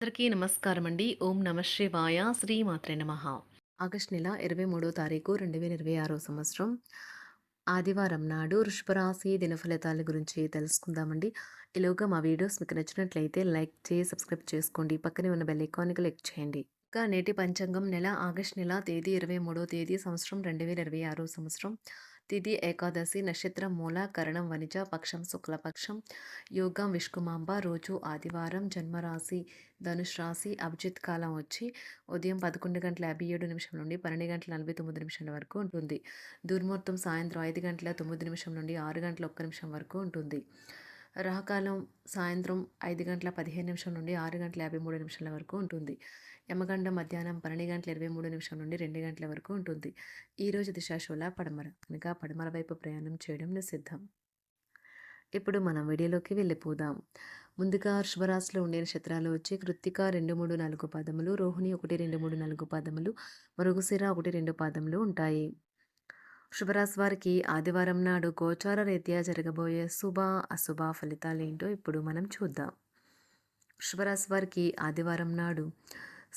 అందరికీ నమస్కారం అండి. ఓం నమ శివాయ. శ్రీమాత్రే నమః. ఆగస్టు నెల 23వ తారీఖు 2026 సంవత్సరం ఆదివారం నాడు వృషభ రాశి దిన ఫలితాల గురించి తెలుసుకుందామండి. ఈలోగా మా వీడియోస్ మీకు నచ్చినట్లయితే లైక్ చేసి సబ్స్క్రైబ్ చేసుకోండి. పక్కనే ఉన్న బెల్ ఐకాన్‌ని క్లిక్ చేయండి. ఇంకా నేటి పంచాంగం ఆగస్టు నెల తేదీ 23వ తేదీ సంవత్సరం 2026 సంవత్సరం తిథి ఏకాదశి నక్షత్రం మూల కరణం వనిజ పక్షం శుక్లపక్షం యోగం విష్కుమాంబ రోజు ఆదివారం జన్మరాశి ధనుష్ రాశి అభిజిత్ కాలం వచ్చి ఉదయం 11:57 నుండి 12:49 వరకు ఉంటుంది. దుర్ముహూర్తం సాయంత్రం 5:09 నుండి 6:01 వరకు ఉంటుంది. రాహుకాలం సాయంత్రం 5:15 నుండి 6:53 వరకు ఉంటుంది. యమగండం మధ్యాహ్నం 12:23 నుండి 2 గంటల వరకు ఉంటుంది. ఈరోజు దిశాశూల పడమర కనుక పడమర వైపు ప్రయాణం చేయడం నిషిద్ధం. ఇప్పుడు మనం వీడియోలోకి వెళ్ళిపోదాం. ముందుగా వృషభరాశిలో ఉండే నక్షత్రాలు వచ్చి కృత్తిక 2, 3, 4 పాదములు, రోహిణి 1, 2, 3, 4 పాదములు, మృగశిర 1, 2 పాదములు ఉంటాయి. వృషభరాశి వారికి ఆదివారం నాడు గోచార రీత్యా జరగబోయే శుభ అశుభ ఫలితాలు ఏంటో ఇప్పుడు మనం చూద్దాం. వృషభరాశి వారికి ఆదివారం నాడు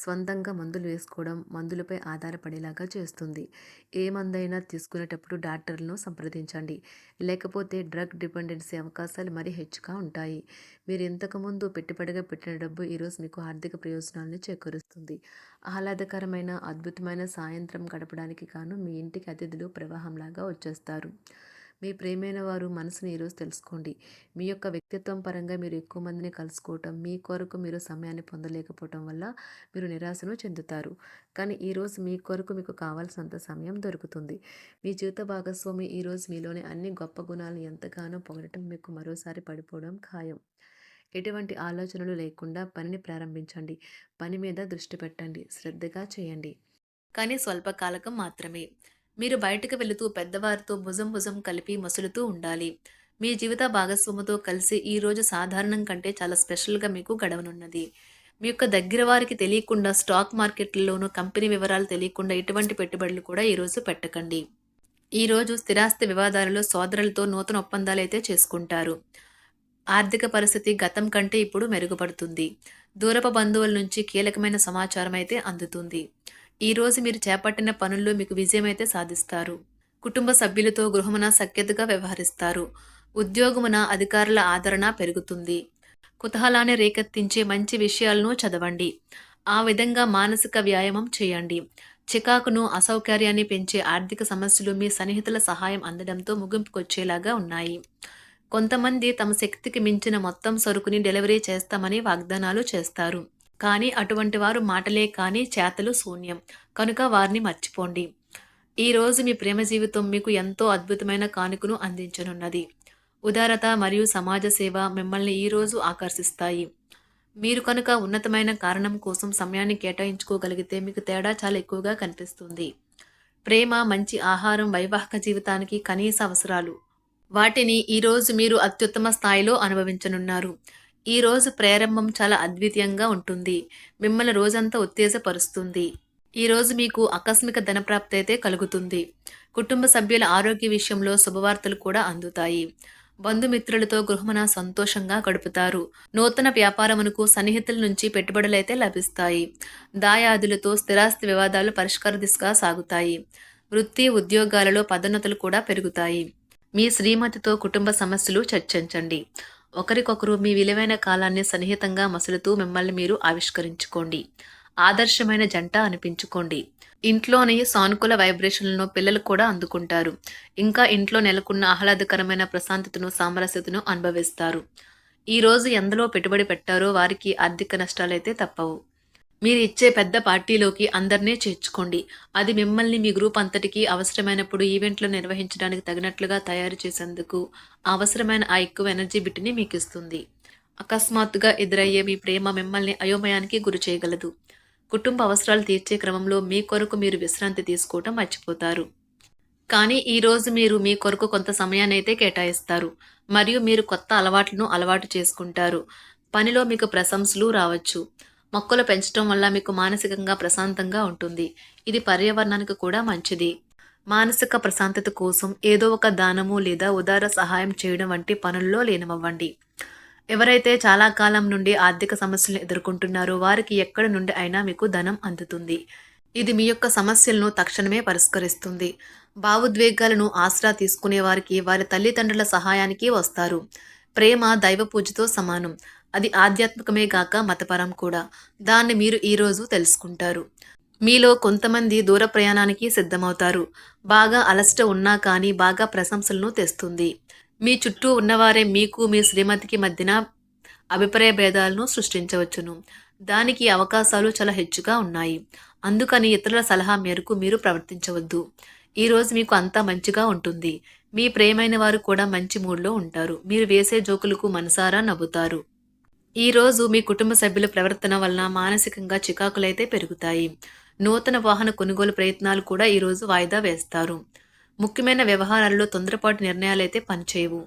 స్వంతంగా మందులు వేసుకోవడం మందులపై ఆధారపడేలాగా చేస్తుంది. ఏ మందైనా తీసుకునేటప్పుడు డాక్టర్లను సంప్రదించండి. లేకపోతే డ్రగ్ డిపెండెన్సీ అవకాశాలు మరీ హెచ్చుగా ఉంటాయి. మీరు ఇంతకుముందు పెట్టుబడిగా పెట్టిన డబ్బు ఈరోజు మీకు ఆర్థిక ప్రయోజనాలను చేకూరుస్తుంది. ఆహ్లాదకరమైన అద్భుతమైన సాయంత్రం గడపడానికి గాను మీ ఇంటికి అతిథులు ప్రవాహంలాగా వచ్చేస్తారు. మీ ప్రియమైన వారు మనసుని ఈరోజు తెలుసుకోండి. మీ యొక్క వ్యక్తిత్వం పరంగా మీరు ఎక్కువ మందిని కలుసుకోవటం, మీ కొరకు మీరు సమయాన్ని పొందలేకపోవటం వల్ల మీరు నిరాశను చెందుతారు. కానీ ఈరోజు మీ కొరకు మీకు కావాల్సినంత సమయం దొరుకుతుంది. మీ జీవిత భాగస్వామి ఈరోజు మీలోని అన్ని గొప్ప గుణాలను ఎంతగానో పొగడటం మీకు మరోసారి పడిపోవడం ఖాయం. ఎటువంటి ఆలోచనలు లేకుండా పనిని ప్రారంభించండి. పని మీద దృష్టి పెట్టండి. శ్రద్ధగా చేయండి. కానీ స్వల్పకాలకం మాత్రమే. మీరు బయటకు వెళుతూ పెద్దవారితో భుజం భుజం కలిపి మసులుతూ ఉండాలి. మీ జీవిత భాగస్వామితో కలిసి ఈరోజు సాధారణం కంటే చాలా స్పెషల్గా మీకు గడవనున్నది. మీ యొక్క దగ్గర వారికి తెలియకుండా స్టాక్ మార్కెట్లలోనూ కంపెనీ వివరాలు తెలియకుండా ఎటువంటి పెట్టుబడులు కూడా ఈరోజు పెట్టకండి. ఈరోజు స్థిరాస్తి వివాదాలలో సోదరులతో నూతన ఒప్పందాలు అయితే చేసుకుంటారు. ఆర్థిక పరిస్థితి గతం కంటే ఇప్పుడు మెరుగుపడుతుంది. దూరపు బంధువుల నుంచి కీలకమైన సమాచారం అయితే అందుతుంది. ఈరోజు మీరు చేపట్టిన పనుల్లో మీకు విజయం అయితే సాధిస్తారు. కుటుంబ సభ్యులతో గృహమున సఖ్యతగా వ్యవహరిస్తారు. ఉద్యోగమున అధికారుల ఆదరణ పెరుగుతుంది. కుతూహలాన్ని రేకెత్తించే మంచి విషయాలను చదవండి. ఆ విధంగా మానసిక వ్యాయామం చేయండి. చికాకును అసౌకర్యాన్ని పెంచే ఆర్థిక సమస్యలు మీ సన్నిహితుల సహాయం అందడంతో ముగింపుకొచ్చేలాగా ఉన్నాయి. కొంతమంది తమ శక్తికి మించిన మొత్తం సరుకుని డెలివరీ చేస్తామని వాగ్దానాలు చేస్తారు. కానీ అటువంటి వారు మాటలే కానీ చేతలు శూన్యం. కనుక వారిని మర్చిపోండి. ఈరోజు మీ ప్రేమ జీవితం మీకు ఎంతో అద్భుతమైన కానుకను అందించనున్నది. ఉదారత మరియు సమాజ సేవ మిమ్మల్ని ఈరోజు ఆకర్షిస్తాయి. మీరు కనుక ఉన్నతమైన కారణం కోసం సమయాన్ని కేటాయించుకోగలిగితే మీకు తేడా చాలా ఎక్కువగా కనిపిస్తుంది. ప్రేమ, మంచి ఆహారం వైవాహిక జీవితానికి కనీస అవసరాలు. వాటిని ఈరోజు మీరు అత్యుత్తమ స్థాయిలో అనుభవించనున్నారు. ఈరోజు ప్రారంభం చాలా అద్వితీయంగా ఉంటుంది. మిమ్మల్ని రోజంతా ఉత్తేజపరుస్తుంది. ఈరోజు మీకు ఆకస్మిక ధనప్రాప్తి అయితే కలుగుతుంది. కుటుంబ సభ్యుల ఆరోగ్య విషయంలో శుభవార్తలు కూడా అందుతాయి. బంధుమిత్రులతో గృహమున సంతోషంగా గడుపుతారు. నూతన వ్యాపారమునకు సన్నిహితుల నుంచి పెట్టుబడులైతే లభిస్తాయి. దాయాదులతో స్థిరాస్తి వివాదాలు పరిష్కార దిశగా సాగుతాయి. వృత్తి ఉద్యోగాలలో పదోన్నతులు కూడా పెరుగుతాయి. మీ శ్రీమతితో కుటుంబ సమస్యలు చర్చించండి. ఒకరికొకరు మీ విలువైన కాలాన్ని సన్నిహితంగా మసులుతూ మిమ్మల్ని మీరు ఆవిష్కరించుకోండి. ఆదర్శమైన జంట అనిపించుకోండి. ఇంట్లోని సానుకూల వైబ్రేషన్లను పిల్లలు కూడా అందుకుంటారు. ఇంకా ఇంట్లో నెలకొన్న ఆహ్లాదకరమైన ప్రశాంతతను సామరస్యతను అనుభవిస్తారు. ఈరోజు ఎందులో పెట్టుబడి పెట్టారో వారికి ఆర్థిక నష్టాలైతే తప్పవు. మీరు ఇచ్చే పెద్ద పార్టీలోకి అందరినీ చేర్చుకోండి. అది మిమ్మల్ని మీ గ్రూప్ అంతటికి అవసరమైనప్పుడు ఈవెంట్లు నిర్వహించడానికి తగినట్లుగా తయారు చేసేందుకు అవసరమైన ఆ ఎక్కువ ఎనర్జీ బిట్ని మీకు ఇస్తుంది. అకస్మాత్తుగా ఎదురయ్యే మీ ప్రేమ మిమ్మల్ని అయోమయానికి గురి చేయగలదు. కుటుంబ అవసరాలు తీర్చే క్రమంలో మీ కొరకు మీరు విశ్రాంతి తీసుకోవటం మర్చిపోతారు. కానీ ఈరోజు మీరు మీ కొరకు కొంత సమయాన్ని అయితే కేటాయిస్తారు. మరియు మీరు కొత్త అలవాట్లను అలవాటు చేసుకుంటారు. పనిలో మీకు ప్రశంసలు రావచ్చు. మొక్కలు పెంచడం వల్ల మీకు మానసికంగా ప్రశాంతంగా ఉంటుంది. ఇది పర్యావరణానికి కూడా మంచిది. మానసిక ప్రశాంతత కోసం ఏదో ఒక దానము లేదా ఉదార సహాయం చేయడం వంటి పనుల్లో లీనమవ్వండి. ఎవరైతే చాలా కాలం నుండి ఆర్థిక సమస్యలను ఎదుర్కొంటున్నారో వారికి ఎక్కడి నుండి అయినా మీకు ధనం అందుతుంది. ఇది మీ యొక్క సమస్యలను తక్షణమే పరిష్కరిస్తుంది. భావోద్వేగాలను ఆసరా తీసుకునే వారికి వారి తల్లిదండ్రుల సహాయానికి వస్తారు. ప్రేమ దైవ పూజతో సమానం. అది ఆధ్యాత్మికమే గాక మతపరం కూడా. దాన్ని మీరు ఈరోజు తెలుసుకుంటారు. మీలో కొంతమంది దూర ప్రయాణానికి సిద్ధమవుతారు. బాగా అలసట ఉన్నా కానీ బాగా ప్రశంసలను తెస్తుంది. మీ చుట్టూ ఉన్నవారే మీకు మీ శ్రీమతికి మధ్యన అభిప్రాయ భేదాలను సృష్టించవచ్చును. దానికి అవకాశాలు చాలా హెచ్చుగా ఉన్నాయి. అందుకని ఇతరుల సలహా మేరకు మీరు ప్రవర్తించవద్దు. ఈరోజు మీకు అంతా మంచిగా ఉంటుంది. మీ ప్రియమైన వారు కూడా మంచి మూడ్లో ఉంటారు. మీరు వేసే జోకులకు మనసారా నవ్వుతారు. ఈరోజు మీ కుటుంబ సభ్యుల ప్రవర్తన వలన మానసికంగా చికాకులైతే పెరుగుతాయి. నూతన వాహన కొనుగోలు ప్రయత్నాలు కూడా ఈరోజు వాయిదా వేస్తారు. ముఖ్యమైన వ్యవహారాల్లో తొందరపాటు నిర్ణయాలైతే పనిచేయవు.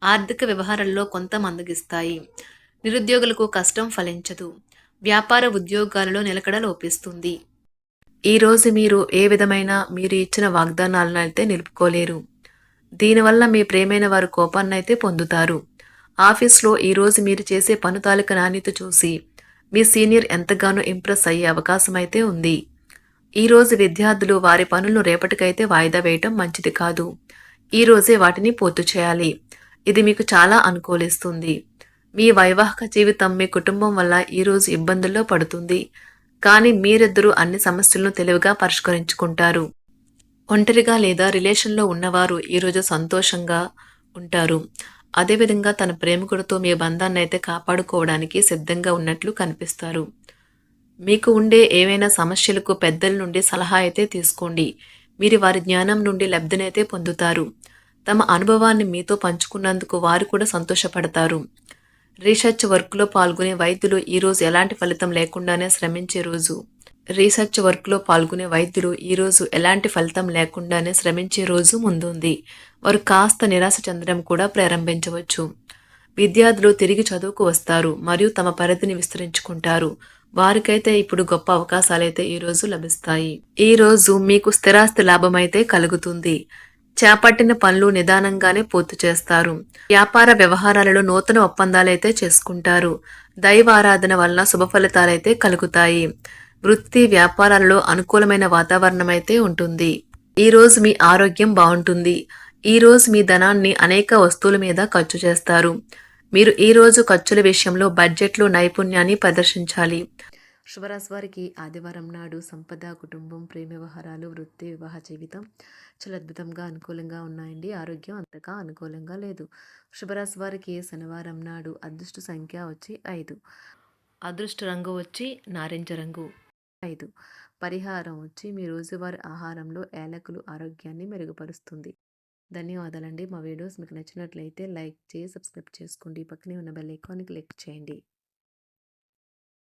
ఆర్థిక వ్యవహారాల్లో కొంత మందగిస్తాయి. నిరుద్యోగులకు కష్టం ఫలించదు. వ్యాపార ఉద్యోగాలలో నిలకడ లోపిస్తుంది. ఈరోజు మీరు ఏ విధమైన మీరు ఇచ్చిన వాగ్దానాలను అయితే నిలుపుకోలేరు. దీనివల్ల మీ ప్రేమైన వారు కోపాన్నైతే పొందుతారు. ఆఫీస్లో ఈరోజు మీరు చేసే పను తాలూకా నాణ్యత చూసి మీ సీనియర్ ఎంతగానో ఇంప్రెస్ అయ్యే అవకాశం అయితే ఉంది. ఈరోజు విద్యార్థులు వారి పనులను రేపటికైతే వాయిదా వేయటం మంచిది కాదు. ఈరోజే వాటిని పూర్తి చేయాలి. ఇది మీకు చాలా అనుకూలిస్తుంది. మీ వైవాహిక జీవితం మీ కుటుంబం వల్ల ఈరోజు ఇబ్బందుల్లో పడుతుంది. కానీ మీరిద్దరూ అన్ని సమస్యలను తెలివిగా పరిష్కరించుకుంటారు. ఒంటరిగా లేదా రిలేషన్లో ఉన్నవారు ఈరోజు సంతోషంగా ఉంటారు. అదేవిధంగా తన ప్రేమికుడితో మీ బంధాన్ని అయితే కాపాడుకోవడానికి సిద్ధంగా ఉన్నట్లు కనిపిస్తారు. మీకు ఉండే ఏవైనా సమస్యలకు పెద్దల నుండి సలహా అయితే తీసుకోండి. మీరు వారి జ్ఞానం నుండి లబ్ధినైతే పొందుతారు. తమ అనుభవాన్ని మీతో పంచుకున్నందుకు వారు కూడా సంతోషపడతారు. రీసెర్చ్ వర్క్లో పాల్గొనే వైద్యులు ఈరోజు ఎలాంటి ఫలితం లేకుండానే శ్రమించే రోజు. రీసెర్చ్ వర్క్లో పాల్గొనే వైద్యులు ఈరోజు ఎలాంటి ఫలితం లేకుండానే శ్రమించే రోజు ముందుంది. వారు కాస్త నిరాశ చెందడం కూడా ప్రారంభించవచ్చు. విద్యార్థులు తిరిగి చదువుకు వస్తారు మరియు తమ పరిధిని విస్తరించుకుంటారు. వారికైతే ఇప్పుడు గొప్ప అవకాశాలైతే ఈరోజు లభిస్తాయి. ఈరోజు మీకు స్థిరాస్తి లాభమైతే కలుగుతుంది. చేపట్టిన పనులు నిదానంగానే పూర్తి చేస్తారు. వ్యాపార వ్యవహారాలలో నూతన ఒప్పందాలైతే చేసుకుంటారు. దైవ ఆరాధన వలన శుభ ఫలితాలైతే కలుగుతాయి. వృత్తి వ్యాపారాలలో అనుకూలమైన వాతావరణం అయితే ఉంటుంది. ఈరోజు మీ ఆరోగ్యం బాగుంటుంది. ఈరోజు మీ ధనాన్ని అనేక వస్తువుల మీద ఖర్చు చేస్తారు. మీరు ఈరోజు ఖర్చుల విషయంలో బడ్జెట్లో నైపుణ్యాన్ని ప్రదర్శించాలి. శుభరాశి వారికి ఆదివారం నాడు సంపద, కుటుంబం, ప్రేమ వ్యవహారాలు, వృత్తి, వివాహ జీవితం చాలా అద్భుతంగా అనుకూలంగా ఉన్నాయండి. ఆరోగ్యం అంతగా అనుకూలంగా లేదు. శుభరాశి వారికి శనివారం నాడు అదృష్ట సంఖ్య వచ్చి 5. అదృష్ట రంగు వచ్చి నారింజ రంగు. 5. పరిహారం వచ్చి మీ రోజువారీ ఆహారంలో యాలకులు ఆరోగ్యాన్ని మెరుగుపరుస్తుంది. ధన్యవాదాలండి. మా వీడియోస్ మీకు నచ్చినట్లయితే లైక్ చేసి సబ్స్క్రైబ్ చేసుకోండి. పక్కనే ఉన్న బెల్ ఐకాన్ని క్లిక్ చేయండి.